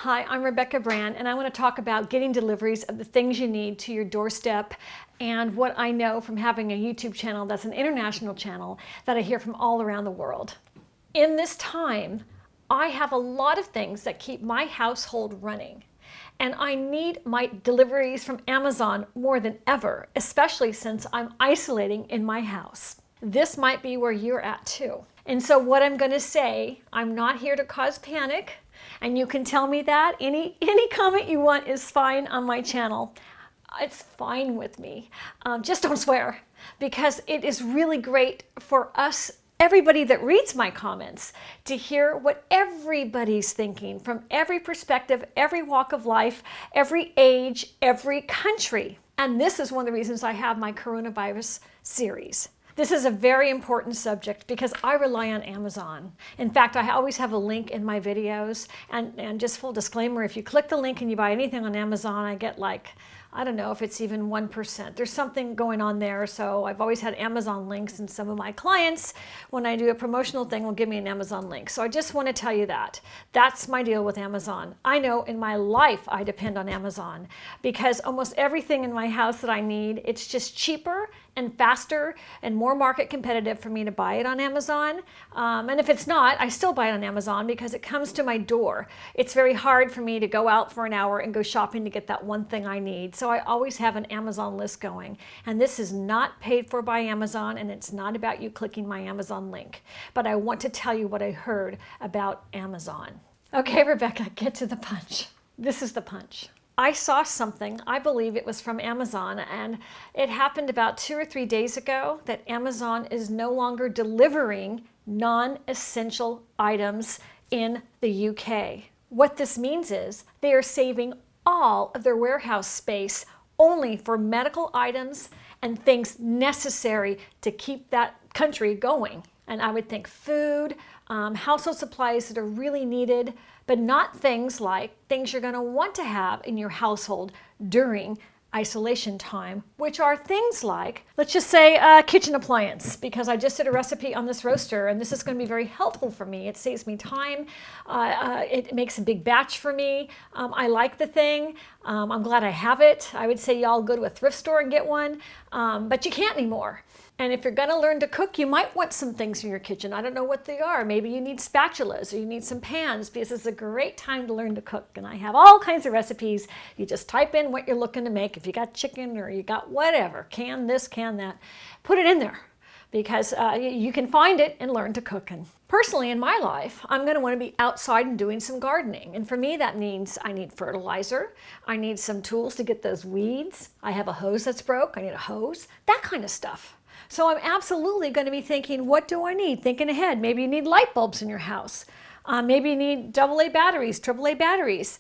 Hi, I'm Rebecca Brand, and I want to talk about getting deliveries of the things you need to your doorstep and what I know from having a YouTube channel that's an international channel that I hear from all around the world. In this time, I have a lot of things that keep my household running, and I need my deliveries from Amazon more than ever, especially since I'm isolating in my house. This might be where you're at too. And so what I'm going to say, I'm not here to cause panic. And you can tell me that. Any comment you want is fine on my channel. It's fine with me. Just don't swear, because it is really great for us, everybody that reads my comments, to hear what everybody's thinking from every perspective, every walk of life, every age, every country. And this is one of the reasons I have my coronavirus series. This is a very important subject because I rely on Amazon. In fact, I always have a link in my videos. And just full disclaimer, if you click the link and you buy anything on Amazon, I get like, I don't know if it's even 1%. There's something going on there. So I've always had Amazon links, and some of my clients, when I do a promotional thing, will give me an Amazon link. So I just want to tell you that. That's my deal with Amazon. I know in my life I depend on Amazon because almost everything in my house that I need, it's just cheaper and faster and more market competitive for me to buy it on Amazon. And if it's not, I still buy it on Amazon because it comes to my door. It's very hard for me to go out for an hour and go shopping to get that one thing I need. So I always have an Amazon list going. And this is not paid for by Amazon, and it's not about you clicking my Amazon link. But I want to tell you what I heard about Amazon. Okay, Rebecca, get to the punch. This is the punch. I saw something, I believe it was from Amazon, and it happened about 2 or 3 days ago, that Amazon is no longer delivering non-essential items in the UK. What this means is they are saving all of their warehouse space only for medical items and things necessary to keep that country going. And I would think food, household supplies that are really needed, but not things like things you're going to want to have in your household during isolation time, which are things like, let's just say kitchen appliance, because I just did a recipe on this roaster and this is going to be very helpful for me. It saves me time. It makes a big batch for me. I like the thing. I'm glad I have it. I would say y'all go to a thrift store and get one, but you can't anymore. And if you're going to learn to cook, you might want some things in your kitchen. I don't know what they are. Maybe you need spatulas or you need some pans, because it's a great time to learn to cook. And I have all kinds of recipes. You just type in what you're looking to make. If you got chicken or you got whatever, can this, can that, put it in there, because you can find it and learn to cook. And personally, in my life, I'm going to want to be outside and doing some gardening. And for me, that means I need fertilizer. I need some tools to get those weeds. I have a hose that's broke. I need a hose, that kind of stuff. So I'm absolutely going to be thinking, what do I need? Thinking ahead. Maybe you need light bulbs in your house. Maybe you need AA batteries, AAA batteries.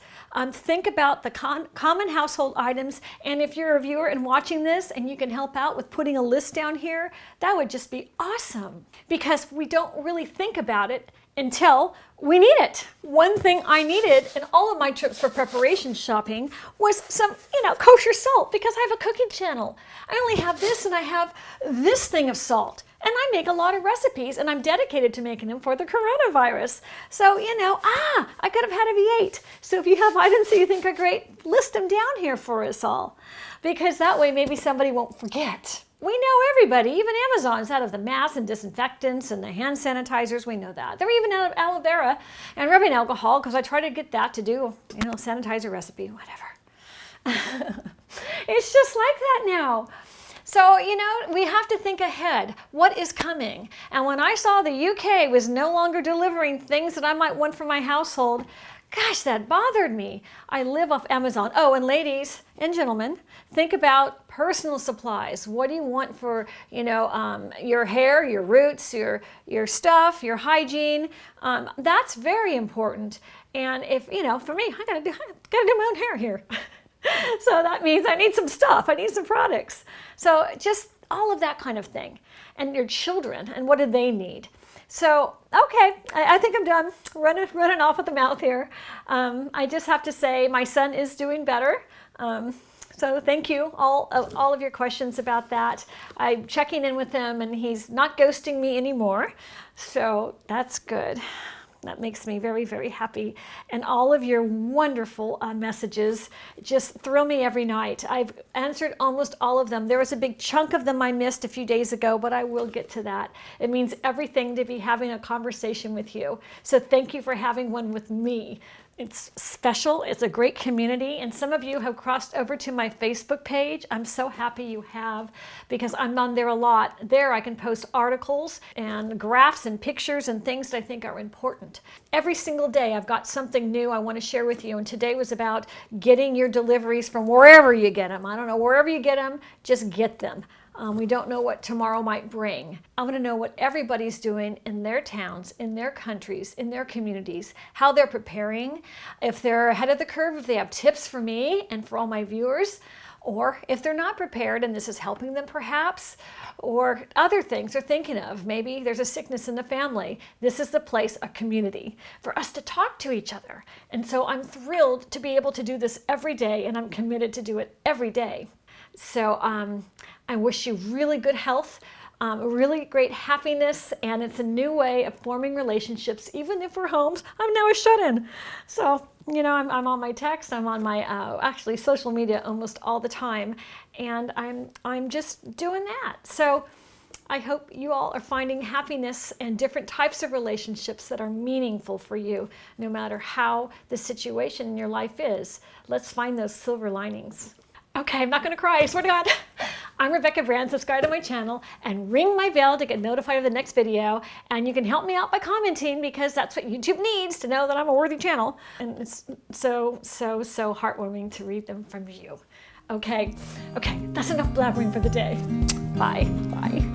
Think about the common household items. And if you're a viewer and watching this and you can help out with putting a list down here, that would just be awesome, because we don't really think about it until we need it. One thing I needed in all of my trips for preparation shopping was some, kosher salt, because I have a cooking channel. I only have this, and I have this thing of salt. And I make a lot of recipes, and I'm dedicated to making them for the coronavirus. So, I could have had a V8. So if you have items that you think are great, list them down here for us all, because that way maybe somebody won't forget. We know everybody, even Amazon's out of the masks and disinfectants and the hand sanitizers. We know that. They're even out of aloe vera and rubbing alcohol, because I try to get that to do, sanitizer recipe, whatever. It's just like that now. So, we have to think ahead. What is coming? And when I saw the UK was no longer delivering things that I might want for my household, gosh, that bothered me. I live off Amazon. Oh, and ladies and gentlemen, think about personal supplies. What do you want for, your hair, your roots, your stuff, your hygiene? That's very important. And if, for me, I gotta do my own hair here. So that means I need some stuff. I need some products. So just all of that kind of thing. And your children, and what do they need? So, okay, I think I'm done running off at the mouth here. I just have to say my son is doing better. So thank you, all of your questions about that. I'm checking in with him, and he's not ghosting me anymore. So that's good. That makes me very, very happy. And all of your wonderful messages just thrill me every night. I've answered almost all of them. There was a big chunk of them I missed a few days ago, but I will get to that. It means everything to be having a conversation with you. So thank you for having one with me. It's special. It's a great community. And some of you have crossed over to my Facebook page. I'm so happy you have, because I'm on there a lot. There I can post articles and graphs and pictures and things that I think are important. Every single day I've got something new I want to share with you. And today was about getting your deliveries from wherever you get them. I don't know, wherever you get them, just get them. We don't know what tomorrow might bring. I want to know what everybody's doing in their towns, in their countries, in their communities, how they're preparing, if they're ahead of the curve, if they have tips for me and for all my viewers, or if they're not prepared and this is helping them perhaps, or other things they're thinking of. Maybe there's a sickness in the family. This is the place, a community, for us to talk to each other. And so I'm thrilled to be able to do this every day, and I'm committed to do it every day. So I wish you really good health, really great happiness, and it's a new way of forming relationships, even if we're homes. I'm now a shut-in. So, you know, I'm on my text, I'm on my actually social media almost all the time, and I'm just doing that. So I hope you all are finding happiness and different types of relationships that are meaningful for you, no matter how the situation in your life is. Let's find those silver linings. Okay, I'm not going to cry, I swear to God. I'm Rebecca Brand. Subscribe to my channel and ring my bell to get notified of the next video. And you can help me out by commenting, because that's what YouTube needs to know that I'm a worthy channel. And it's so, so, so heartwarming to read them from you. Okay, that's enough blabbering for the day. Bye, bye.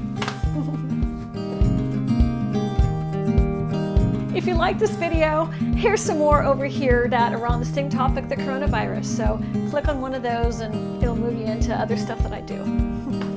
If you like this video, here's some more over here that are on the same topic, the coronavirus. So click on one of those and it'll move you into other stuff that I do.